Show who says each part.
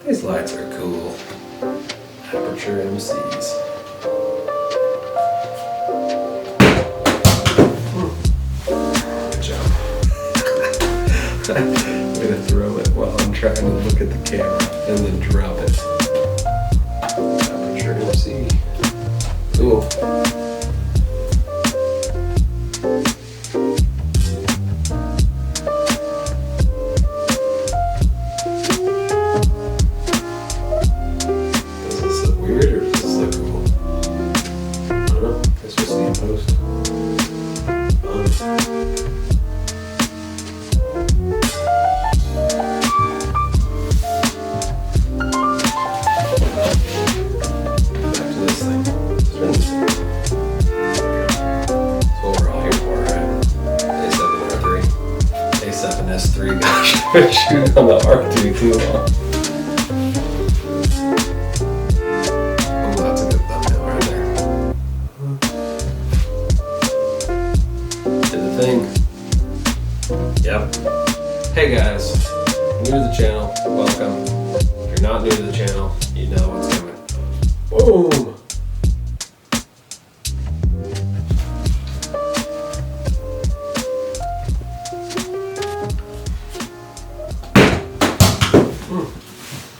Speaker 1: These lights are cool. Aputure MCs. Good job. I'm gonna throw it while I'm trying to look at the camera and then drop it. Aputure MC. Cool. A7S3, gosh, I've been shooting on the R2 too long. Oh, that's a good thumbnail right there. Did the thing. Yep. Hey guys, new to the channel, welcome. If you're not new to the channel, you know what's coming. Boom!